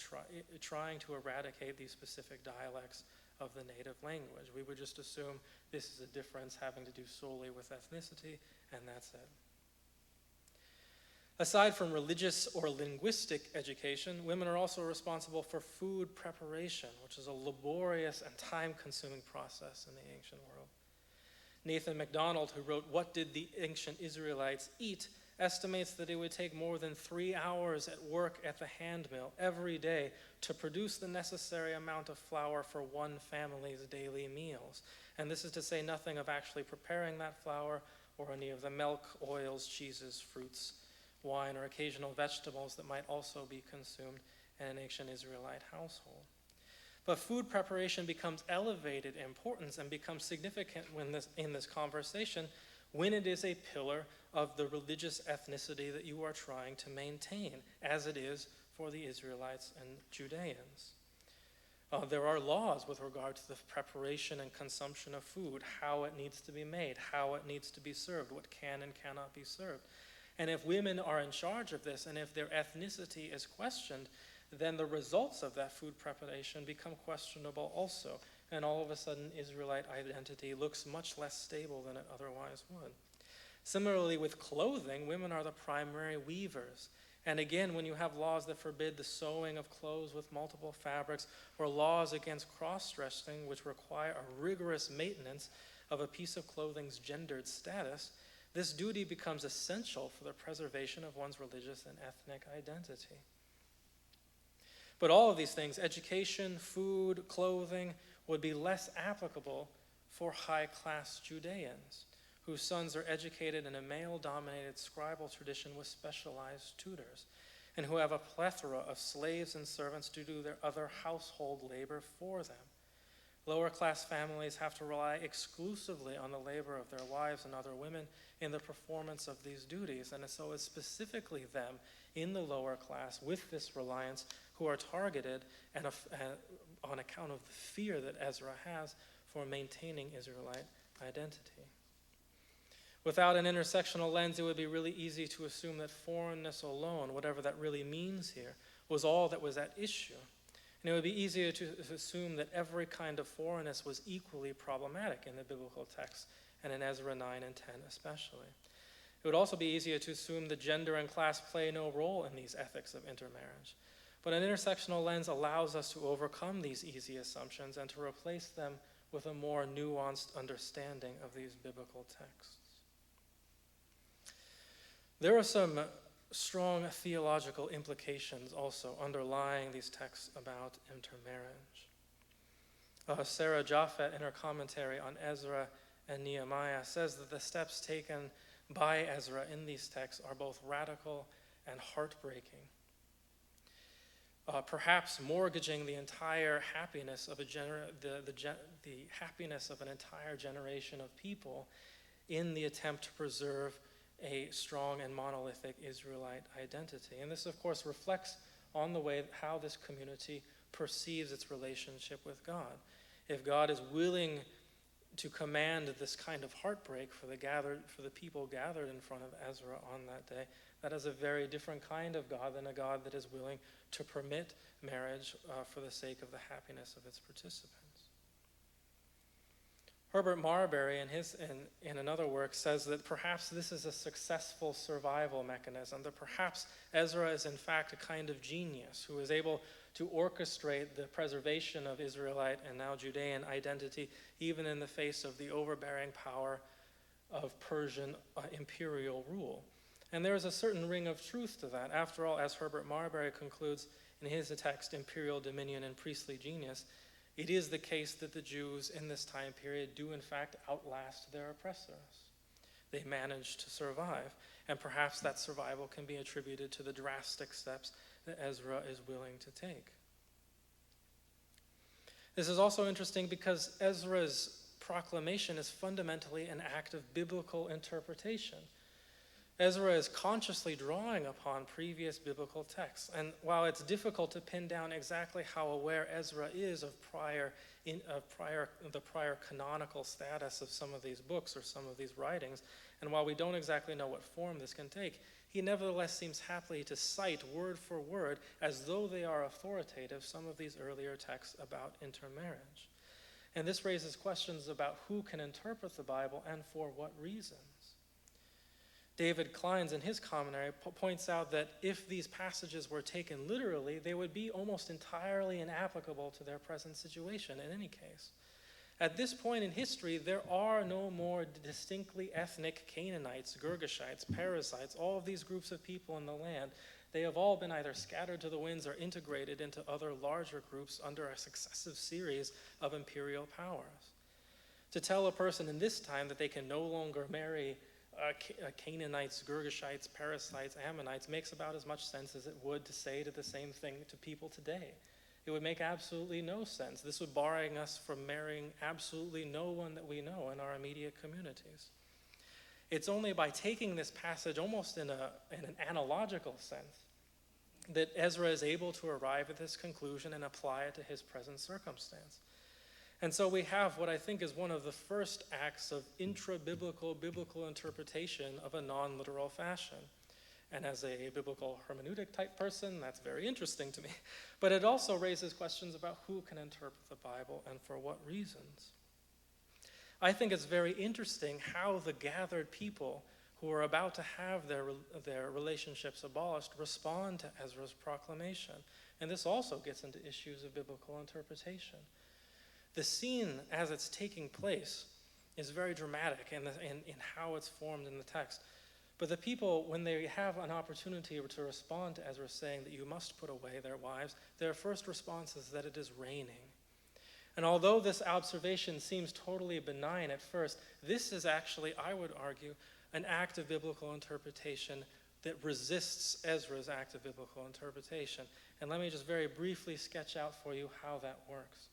trying to eradicate these specific dialects of the native language. We would just assume this is a difference having to do solely with ethnicity, and that's it. Aside from religious or linguistic education, women are also responsible for food preparation, which is a laborious and time-consuming process in the ancient world. Nathan MacDonald, who wrote What Did the Ancient Israelites Eat?, estimates that it would take more than 3 hours at work at the hand mill every day to produce the necessary amount of flour for one family's daily meals. And this is to say nothing of actually preparing that flour or any of the milk, oils, cheeses, fruits, wine, or occasional vegetables that might also be consumed in an ancient Israelite household. But food preparation becomes elevated in importance and becomes significant in this conversation when it is a pillar of the religious ethnicity that you are trying to maintain, as it is for the Israelites and Judeans. There are laws with regard to the preparation and consumption of food, how it needs to be made, how it needs to be served, what can and cannot be served. And if women are in charge of this, and if their ethnicity is questioned, then the results of that food preparation become questionable also. And all of a sudden, Israelite identity looks much less stable than it otherwise would. Similarly, with clothing, women are the primary weavers. And again, when you have laws that forbid the sewing of clothes with multiple fabrics, or laws against cross-dressing, which require a rigorous maintenance of a piece of clothing's gendered status, this duty becomes essential for the preservation of one's religious and ethnic identity. But all of these things, education, food, clothing, would be less applicable for high-class Judeans, whose sons are educated in a male-dominated scribal tradition with specialized tutors, and who have a plethora of slaves and servants to do their other household labor for them. Lower-class families have to rely exclusively on the labor of their wives and other women in the performance of these duties, and so it's specifically them in the lower class with this reliance who are targeted and on account of the fear that Ezra has for maintaining Israelite identity. Without an intersectional lens, it would be really easy to assume that foreignness alone, whatever that really means here, was all that was at issue. And it would be easier to assume that every kind of foreignness was equally problematic in the biblical text, and in Ezra 9 and 10 especially. It would also be easier to assume that gender and class play no role in these ethics of intermarriage. But an intersectional lens allows us to overcome these easy assumptions and to replace them with a more nuanced understanding of these biblical texts. There are some strong theological implications also underlying these texts about intermarriage. Sarah Japheth, in her commentary on Ezra and Nehemiah, says that the steps taken by Ezra in these texts are both radical and heartbreaking. Perhaps mortgaging the entire happiness of the happiness of an entire generation of people in the attempt to preserve a strong and monolithic Israelite identity. And this, of course, reflects on the way how this community perceives its relationship with God. If God is willing to command this kind of heartbreak for the people gathered in front of Ezra on that day, that is a very different kind of God than a God that is willing to permit marriage for the sake of the happiness of its participants. Herbert Marbury, in another work, says that perhaps this is a successful survival mechanism, that perhaps Ezra is in fact a kind of genius who is able to orchestrate the preservation of Israelite and now Judean identity even in the face of the overbearing power of Persian imperial rule. And there is a certain ring of truth to that. After all, as Herbert Marbury concludes in his text, Imperial Dominion and Priestly Genius, it is the case that the Jews in this time period do in fact outlast their oppressors. They manage to survive, and perhaps that survival can be attributed to the drastic steps that Ezra is willing to take. This is also interesting because Ezra's proclamation is fundamentally an act of biblical interpretation. Ezra is consciously drawing upon previous biblical texts, and while it's difficult to pin down exactly how aware Ezra is of the prior canonical status of some of these books or some of these writings, and while we don't exactly know what form this can take, he nevertheless seems happily to cite word for word, as though they are authoritative, some of these earlier texts about intermarriage. And this raises questions about who can interpret the Bible and for what reasons. David Kleins, in his commentary, points out that if these passages were taken literally, they would be almost entirely inapplicable to their present situation in any case. At this point in history, there are no more distinctly ethnic Canaanites, Girgashites, Perizzites, all of these groups of people in the land. They have all been either scattered to the winds or integrated into other larger groups under a successive series of imperial powers. To tell a person in this time that they can no longer marry Canaanites, Girgashites, Perizzites, Ammonites makes about as much sense as it would to say to the same thing to people today. It would make absolutely no sense. This would barring us from marrying absolutely no one that we know in our immediate communities. It's only by taking this passage almost in an analogical sense that Ezra is able to arrive at this conclusion and apply it to his present circumstance. And so we have what I think is one of the first acts of intra-biblical biblical interpretation of a non-literal fashion. And as a biblical hermeneutic type person, that's very interesting to me. But it also raises questions about who can interpret the Bible and for what reasons. I think it's very interesting how the gathered people who are about to have their relationships abolished respond to Ezra's proclamation. And this also gets into issues of biblical interpretation. The scene as it's taking place is very dramatic in how it's formed in the text. But the people, when they have an opportunity to respond to Ezra saying that you must put away their wives, their first response is that it is raining. And although this observation seems totally benign at first, this is actually, I would argue, an act of biblical interpretation that resists Ezra's act of biblical interpretation. And let me just very briefly sketch out for you how that works.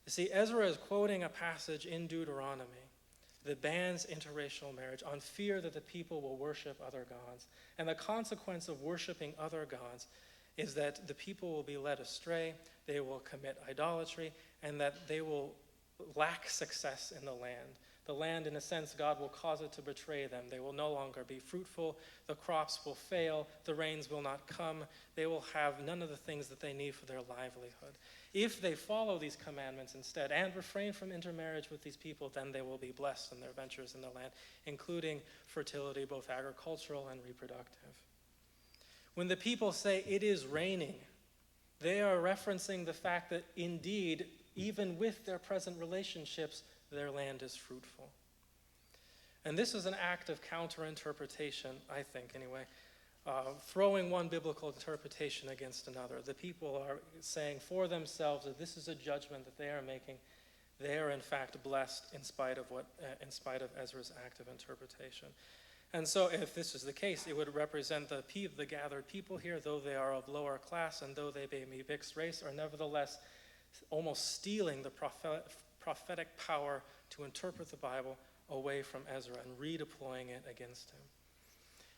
You see, Ezra is quoting a passage in Deuteronomy that bans interracial marriage on fear that the people will worship other gods. And the consequence of worshiping other gods is that the people will be led astray, they will commit idolatry, and that they will lack success in the land. The land, in a sense, God will cause it to betray them. They will no longer be fruitful, the crops will fail, the rains will not come, they will have none of the things that they need for their livelihood. If they follow these commandments instead and refrain from intermarriage with these people, then they will be blessed in their ventures in the land, including fertility, both agricultural and reproductive. When the people say it is raining, they are referencing the fact that indeed, even with their present relationships, their land is fruitful. And this is an act of counterinterpretation, I think anyway, throwing one biblical interpretation against another. The people are saying for themselves that this is a judgment that they are making. They are in fact blessed in spite of Ezra's act of interpretation. And so if this is the case, it would represent the gathered people here, though they are of lower class and though they may be mixed race, are nevertheless almost stealing the prophetic power to interpret the Bible away from Ezra and redeploying it against him.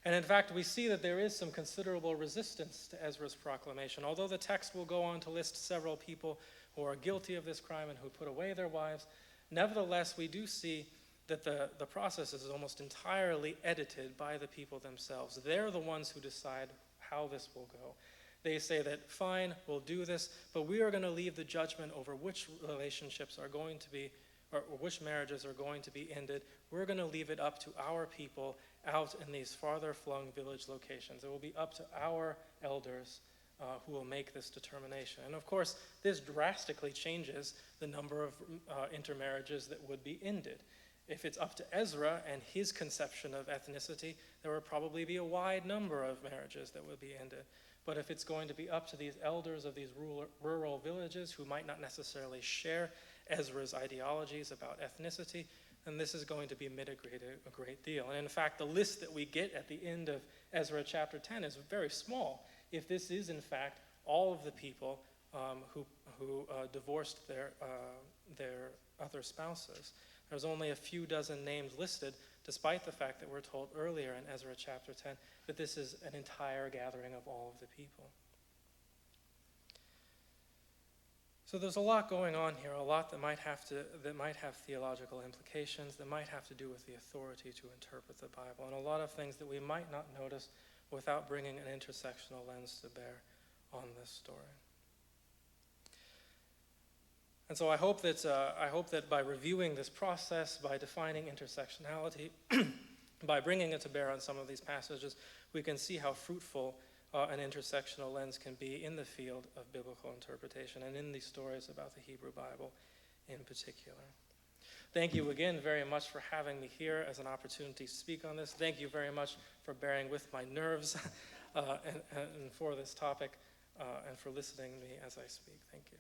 And in fact, we see that there is some considerable resistance to Ezra's proclamation. Although the text will go on to list several people who are guilty of this crime and who put away their wives, nevertheless, we do see that the process is almost entirely edited by the people themselves. They're the ones who decide how this will go. They say that, fine, we'll do this, but we are going to leave the judgment over which relationships are going to be, or which marriages are going to be ended. We're going to leave it up to our people out in these farther flung village locations. It will be up to our elders who will make this determination. And of course, this drastically changes the number of intermarriages that would be ended. If it's up to Ezra and his conception of ethnicity, there would probably be a wide number of marriages that would be ended. But if it's going to be up to these elders of these rural villages who might not necessarily share Ezra's ideologies about ethnicity, then this is going to be mitigated a great deal. And in fact, the list that we get at the end of Ezra chapter 10 is very small. If this is in fact all of the people who divorced their other spouses, there's only a few dozen names listed, despite the fact that we're told earlier in Ezra chapter 10 that this is an entire gathering of all of the people. So there's a lot going on here, a lot that might have theological implications, that might have to do with the authority to interpret the Bible, and a lot of things that we might not notice without bringing an intersectional lens to bear on this story. And so I hope that by reviewing this process, by defining intersectionality, by bringing it to bear on some of these passages, we can see how fruitful an intersectional lens can be in the field of biblical interpretation and in these stories about the Hebrew Bible in particular. Thank you again very much for having me here as an opportunity to speak on this. Thank you very much for bearing with my nerves and for this topic and for listening to me as I speak. Thank you.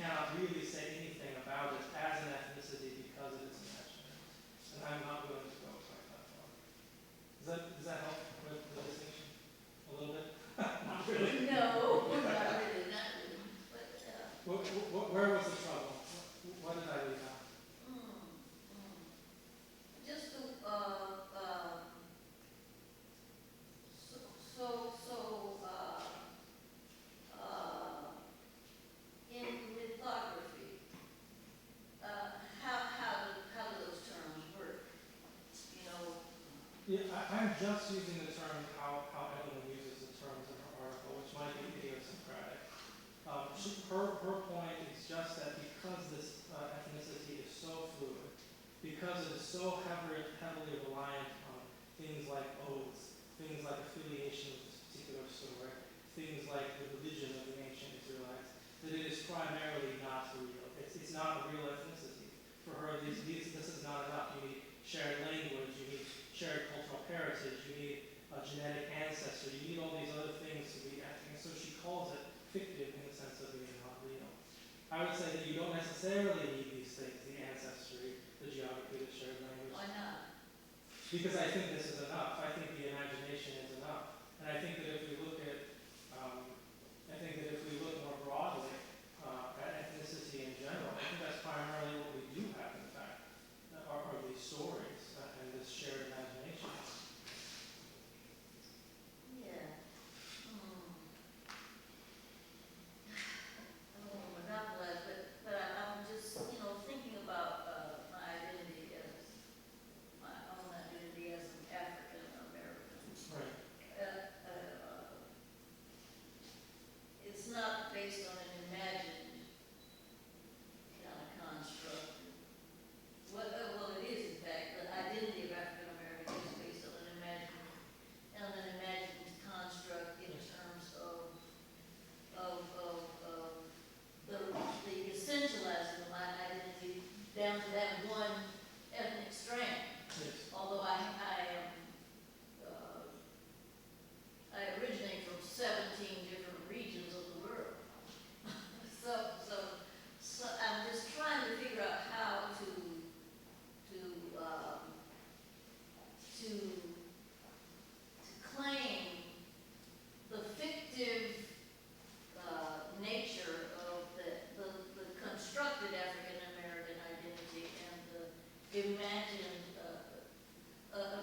cannot really say anything about it as an ethnicity because it is imaginary. And I'm not willing to go quite that far. Does that help with the distinction a little bit? Not really. No, not really, not really. But, Where was the trouble? What did I leave out? just to, in lithography, how do those terms work? You know, Yeah, I'm just using the term how Evelyn uses the terms in her article, which might be idiosyncratic. Her point is just that because this ethnicity is so fluid, because it is so heavily reliant on things like oaths, things like affiliation with this particular story, things like the religion of the ancient Israelites, that it is primarily not real. It's not a real ethnicity. For her, this is not enough. You need shared language, you need shared cultural heritage, you need a genetic ancestor, you need all these other things to be ethnic. And so she calls it fictive in the sense of being not real. I would say that you don't necessarily need these things, the ancestry, the geography, the shared language. why not? Because I think this is enough. I think the imagination is enough. And I think that if we look at, more broadly at ethnicity in general, I think that's primarily what we do have, in fact, are these stories and this shared imagination. Yeah. I don't want to monopolize, but I'm just, thinking about my identity as, my own identity as an African American. Right. It's not based on an imagined kind of construct. Well, it is in fact. The identity of African American is based on an imagined construct in terms of the essentializing of my identity down to that one ethnic strand. Yes. Although I originate from 17 different regions of the world. So I'm just trying to figure out how to claim the fictive nature of the constructed African American identity and the imagined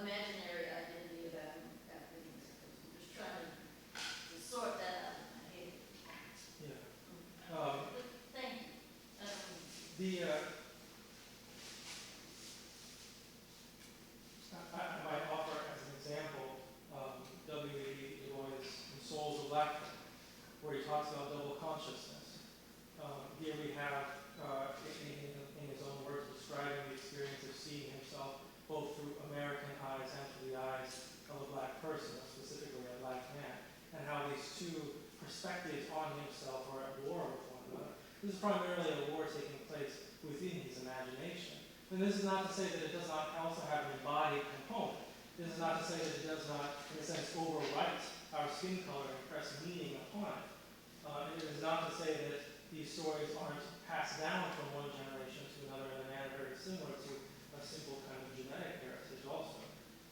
imaginary identity of African Americans. I'm just trying to sort that out in my head. Yeah. Thank you. I might offer as an example W.E. Du Bois' Souls of Black Men, where he talks about double consciousness. Here we have, in his own words, describing the experience of seeing himself both through American eyes and through the eyes of a black person, specifically a black man, and how these two perspectives on himself are at war with one another. This is primarily a war taking place within his imagination. And this is not to say that it does not also have an embodied component. This is not to say that it does not, in a sense, overwrite our skin color and press meaning upon it. It is not to say that these stories aren't passed down from one generation to another in a manner very similar to a simple kind of genetic heritage also.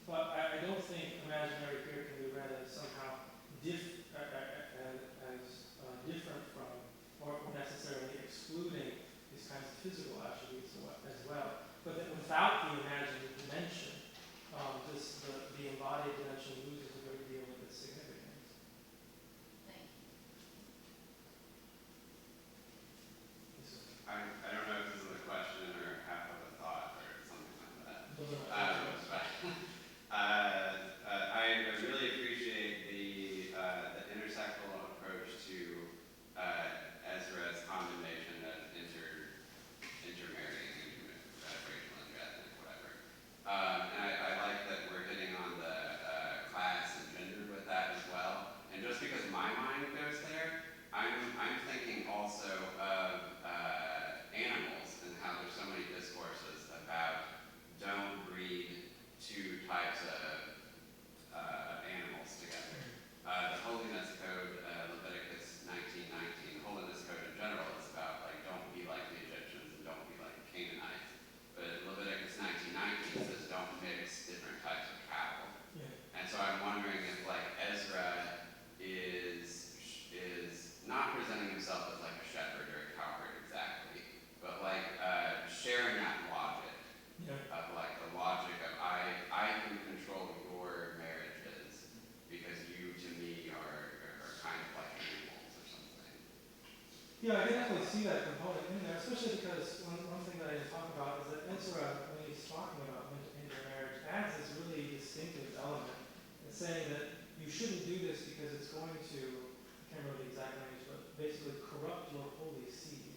But I don't think imaginary here can be read as somehow different from or necessarily excluding these kinds of physical attributes as well. But that without the imagined dimension, the embodied dimension loses a great deal of its significance. Thank you. I don't know if this is a question or half of a thought or something like that. I really appreciate the intersectional approach to Ezra's condemnation of himself as like a shepherd or a cowherd exactly, but like sharing that logic of like the logic of I can control your marriages because you to me are kind of like animals or something. Yeah, I can definitely see that component in there, especially because one thing that I didn't talk about is that Ezra, when he's talking about intermarriage, adds this really distinctive element and saying that you shouldn't do this because it's going to, I can't remember the exact language, but basically corrupt your holy seed,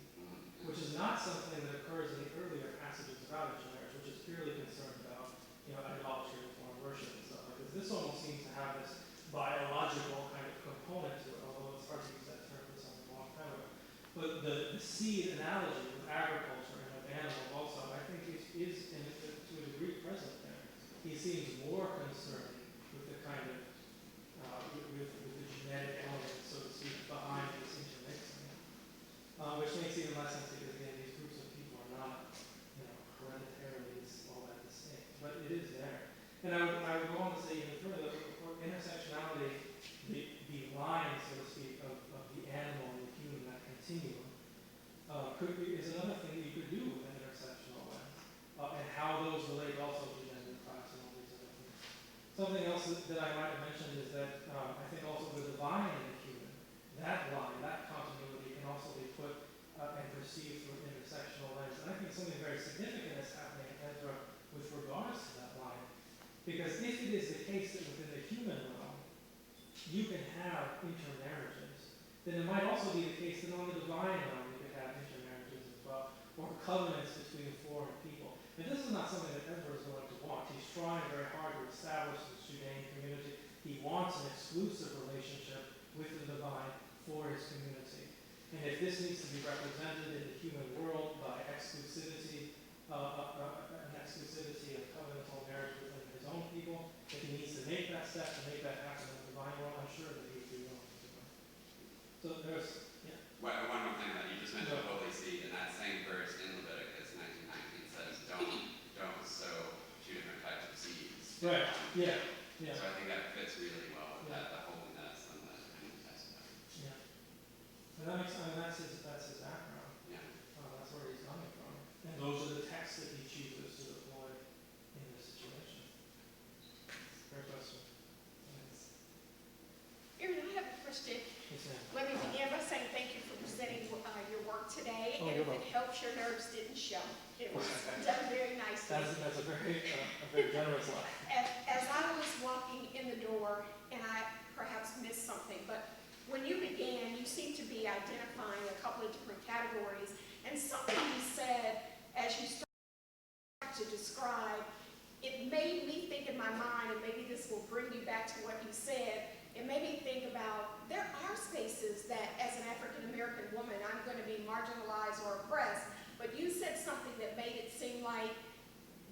which is not something that occurs in the earlier passages about intermarriage, which is purely concerned about, idolatry and foreign worship and stuff like this. This almost seems to have this biological kind of component to it, although it's hard to use that term for something a long time ago. But the seed analogy with agriculture and with animals also, I think is to a degree present there. He seems more concerned with the kind of, with the genetic element, so to speak, behind this intermixing. Which makes even less sense because, again, these groups of people are not, hereditarily all that distinct. But it is there. And I would go on to say even further that for intersectionality, the line, so to speak, of the animal and the human, that continuum, is another thing that you could do with an intersectional lens, and how those relate also to gender, class, and all these other things. Something else that I might have mentioned is that I think also the divine and the human, that line, that continuity can also be put and perceived through an intersectional lens. And I think something very significant is happening in Ezra with regards to that line. Because if it is the case that within the human realm, you can have intermarriages, then it might also be the case that on the divine realm you could have intermarriages as well, or covenants between foreign people. And this is not something that Ezra is going to want. He's trying very hard to establish this Judean community. He wants an exclusive relationship with the divine for his community. And if this needs to be represented in the human world by exclusivity, an exclusivity of covenantal marriage within his own people, if he needs to make that step to make that happen in the divine world, I'm sure that he would be willing to do it. So there's, One more thing that you just mentioned, holy seed, and that same verse in Leviticus 19:19 says, don't sow two different types of seeds. Right. Yeah. So I think that fits really well with that, the holiness and the testament. Yeah. And that makes, that's his background. Yeah. That's where he's coming from. And those are the texts that he chooses to deploy in this situation. Great question. Aaron, I have a question. Yes, ma'am. Let me begin by saying thank you for presenting your work today. Oh, and you're if it welcome. helps, your nerves didn't show. It was done very nicely. That's a very generous line. As I was walking in the door, and I perhaps missed something, but when you began, you seemed to be identifying a couple of different categories. And something you said as you started to describe, it made me think in my mind, and maybe this will bring you back to what you said, it made me think about there are spaces that as an African-American woman, I'm going to be marginalized or oppressed, but you said something that made it seem like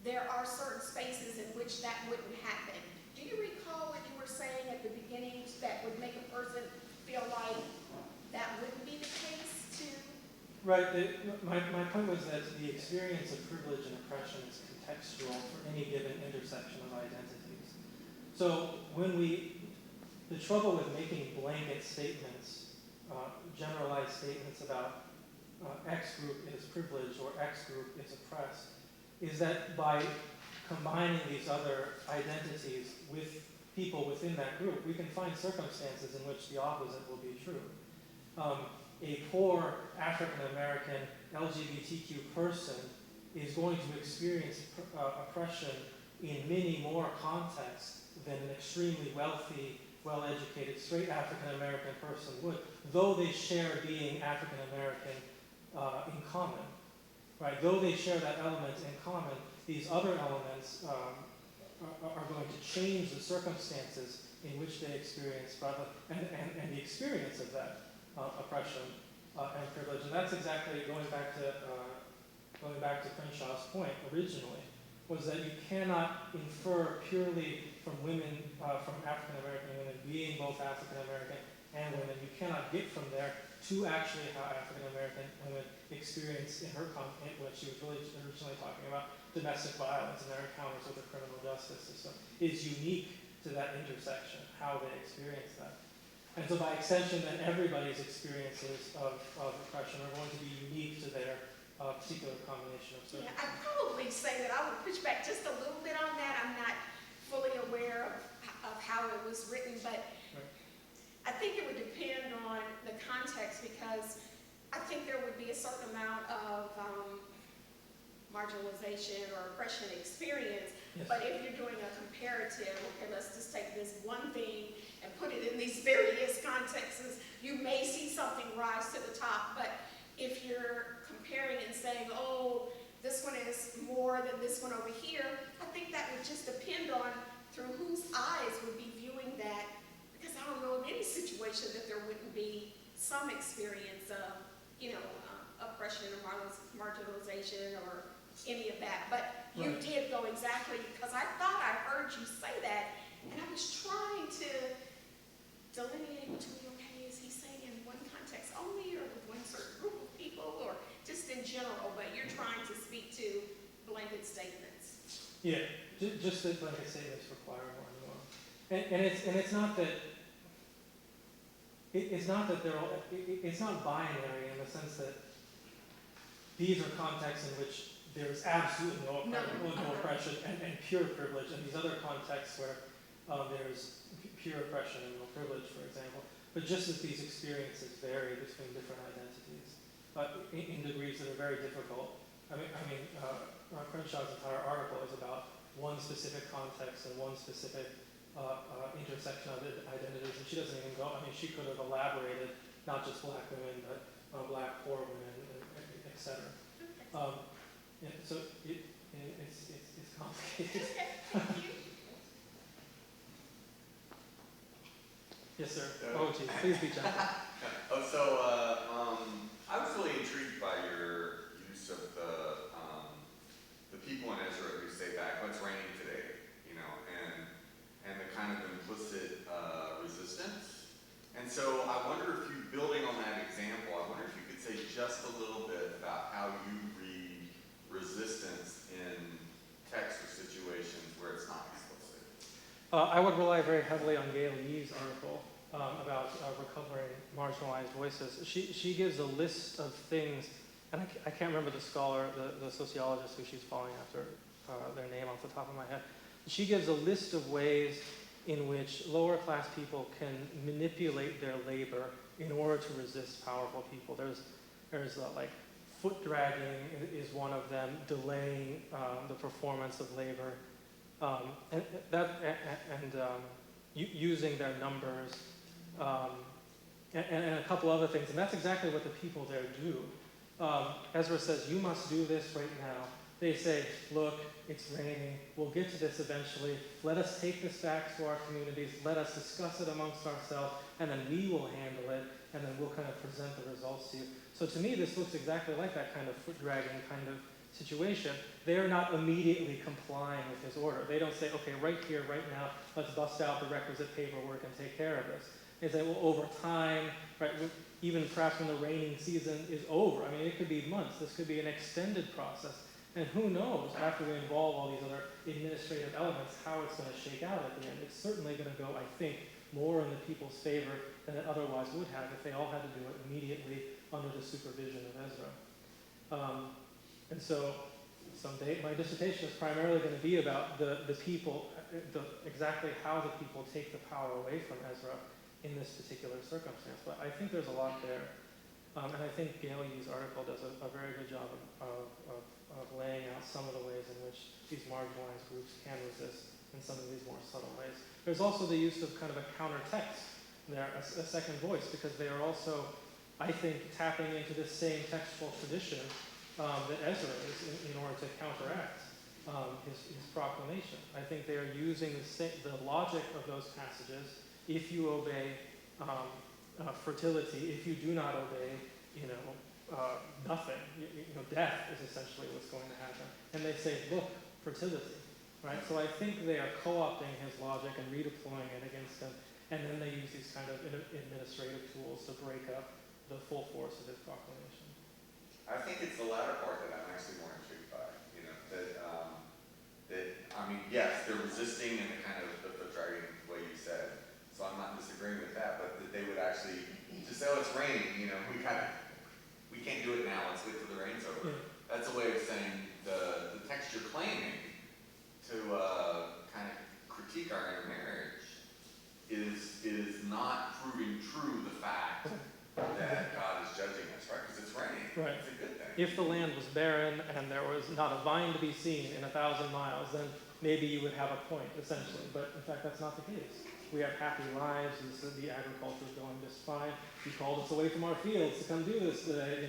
there are certain spaces in which that wouldn't happen. Do you recall what you were saying at the beginning that would make a person feel like that wouldn't be the case too? Right. My point was that the experience of privilege and oppression is contextual for any given intersection of identities. So the trouble with making blanket statements, generalized statements about X group is privileged or X group is oppressed, is that by combining these other identities with people within that group, we can find circumstances in which the opposite will be true. A poor African-American LGBTQ person is going to experience oppression in many more contexts than an extremely wealthy, well-educated, straight African-American person would, though they share being African-American in common. Right? Though they share that element in common, these other elements are going to change the circumstances in which they experience and the experience of that oppression and privilege. And that's exactly going back to Crenshaw's point originally, was that you cannot infer purely from women, from African American women being both African American and women. You cannot get from there to actually how African American women experience in her what she was really originally talking about, domestic violence and their encounters with the criminal justice system, is unique to that intersection, how they experience that. And so by extension, then everybody's experiences of oppression are going to be unique to their particular combination of Yeah, circumstances. I'd probably say that I would push back just a little bit on that. I'm not fully aware of how it was written, but Right. I think it would depend on the context, because I think there would be a certain amount of marginalization or oppression experience. Yes. But if you're doing a comparative, okay, let's just take this one thing and put it in these various contexts, you may see something rise to the top. But if you're comparing and saying, oh, this one is more than this one over here, I think that would just depend on through whose eyes would be viewing that. Because I don't know of any situation that there wouldn't be some experience of, oppression or marginalization or any of that. But you Right. did go exactly, because I thought I heard you say that, and I was trying to delineate between, okay, is he saying in one context only, or with one certain group of people, or just in general? But you're trying to speak to blanket statements. Yeah, just that blanket statements require more nuance. And it's not that it's not that they're all, it's not binary in the sense that these are contexts in which there's absolutely no oppression and pure privilege, and these other contexts where there's pure oppression and no privilege, for example. But just as these experiences vary between different identities in degrees that are very difficult. Crenshaw's entire article is about one specific context and one specific intersection of identities, and she doesn't even go. She could have elaborated not just black women, but black poor women, etc. So it's complicated. Thank you. Yes, sir. Oh, geez, please be gentle. I was really intrigued by your use of the people in Ezra who say back, "What's raining today?" And the kind of implicit resistance. And so I wonder if you, building on that example, I wonder if you could say just a little bit about how you read resistance in text or situations where it's not explicit. I would rely very heavily on Gail Yee's article about recovering marginalized voices. She gives a list of things, and I can't remember the scholar, the sociologist who she's following after their name off the top of my head. She gives a list of ways in which lower class people can manipulate their labor in order to resist powerful people. There's like foot dragging is one of them, delaying the performance of labor, using their numbers, and a couple other things. And that's exactly what the people there do. Ezra says, you must do this right now. They say, look, it's raining. We'll get to this eventually. Let us take this back to our communities. Let us discuss it amongst ourselves, and then we will handle it, and then we'll kind of present the results to you. So to me, this looks exactly like that kind of foot-dragging kind of situation. They're not immediately complying with his order. They don't say, okay, right here, right now, let's bust out the requisite paperwork and take care of this. They say, well, over time, right, even perhaps when the raining season is over. It could be months. This could be an extended process. And who knows, after we involve all these other administrative elements, how it's going to shake out at the end. It's certainly going to go, I think, more in the people's favor than it otherwise would have if they all had to do it immediately under the supervision of Ezra. And so someday my dissertation is primarily going to be about the people, exactly how the people take the power away from Ezra in this particular circumstance. But I think there's a lot there. And I think Gail Yee's article does a very good job of laying out some of the ways in which these marginalized groups can resist in some of these more subtle ways. There's also the use of kind of a counter text there, a second voice, because they are also, I think, tapping into the same textual tradition that Ezra is in order to counteract his proclamation. I think they are using the logic of those passages. If you obey fertility, if you do not obey, nothing. Death is essentially what's going to happen. And they say, look, fertility, right? So I think they are co-opting his logic and redeploying it against him. And then they use these kind of administrative tools to break up the full force of his proclamation. I think it's the latter part that I'm actually more intrigued by. Yes, they're resisting in the kind of the foot dragging way you said. So I'm not disagreeing with that, but that they saying the text you're claiming to kind of critique our intermarriage is not proving true the fact that God is judging us, right? Because it's raining. Right. It's a good thing. If the land was barren and there was not a vine to be seen in 1,000 miles, then maybe you would have a point, essentially. But in fact, that's not the case. We have happy lives. The agriculture is going just fine. You called us away from our fields to come do this today.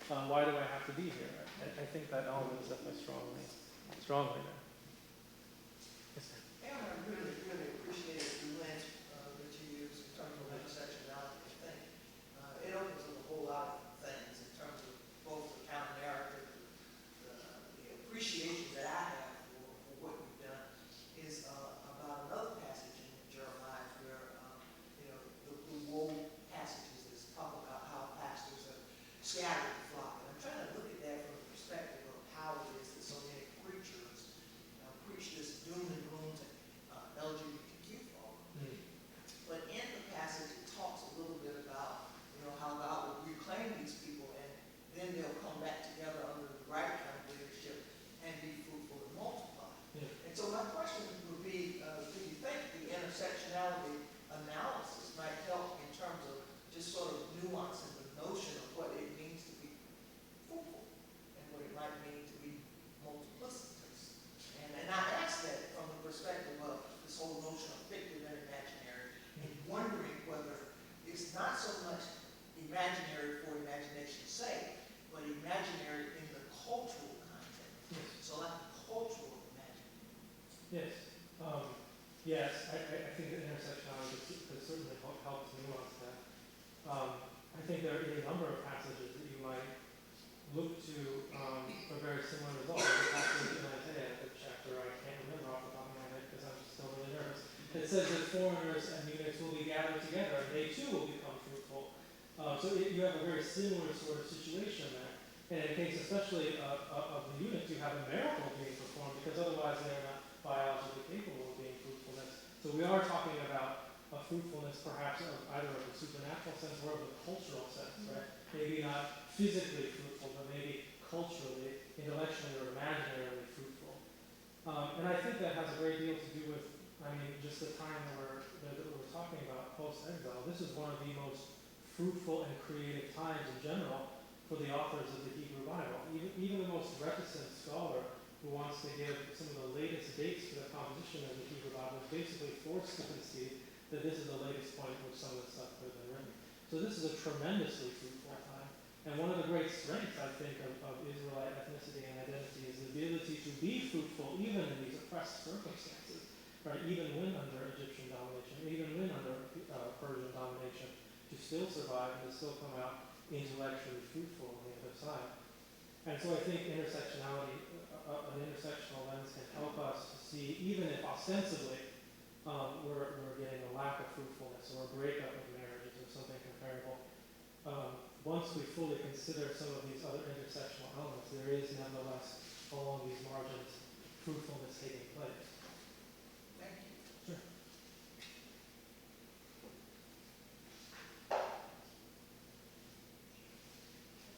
Why do I have to be here? I think that element is definitely strongly there. Yes, sir. Aaron, I really, really appreciated the lens that you used in terms of intersectionality. I think it opens up a whole lot of things in terms of both the counter narrative, the appreciation that I have for what you've done is about another passage in Jeremiah where, the woe passages that talk about how pastors are scattered the flock. And I'm trying to look at that from the perspective of how it is that so many preachers preach this doom and gloom to LGBTQ folk. But in the passage, it talks a little bit about, how God will reclaim these people and then they'll come back together under the right kind of leadership and be fruitful and multiply. Yeah. And so my question would be, do you think the intersectionality analysis might help in terms of just sort of nuancing the notion of what it means to be fruitful and what it might mean to be multiplicitous? And I ask that from the perspective of this whole notion of fictive and imaginary, and wondering whether it's not so much imaginary for imagination's sake, but imaginary in the cultural context. Yes. So like cultural imaginary. Yes. Yes, I think that intersectionality could certainly help to nuance that. I think there are any number of passages that you might look to for very similar results. There's a passage in Isaiah, the chapter I can't remember off the top of my head because I'm still really nervous. It says that foreigners and eunuchs will be gathered together and they too will become fruitful. You have a very similar sort of situation there. And in the case especially of the eunuchs, you have a miracle being performed because otherwise they are not biologically capable of being fruitfulness. So we are talking about a fruitfulness perhaps of either of the supernatural sense or of the cultural sense, right? Maybe not physically fruitful, but maybe culturally, intellectually, or imaginarily fruitful. And I think that has a great deal to do with, just the time that we're talking about post-exile. This is one of the most fruitful and creative times in general for the authors of the Hebrew Bible. Even the most reticent scholar who wants to give some of the latest dates for the composition of the Hebrew Bible is basically forced to concede that this is the latest point at which some of this stuff could have been written. So this is a tremendously fruitful time. And one of the great strengths, I think, of Israelite ethnicity and identity is the ability to be fruitful even in these oppressed circumstances, right? Even when under Egyptian domination, even when under Persian domination, to still survive and to still come out intellectually fruitful on the other side. And so I think intersectionality, an intersectional lens can help us to see, even if ostensibly we're getting a lack of fruitfulness or a breakup of marriages or something comparable, once we fully consider some of these other intersectional elements, there is nevertheless along these margins fruitfulness taking place. Thank you. Sure.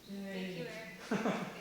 Thank you, Eric.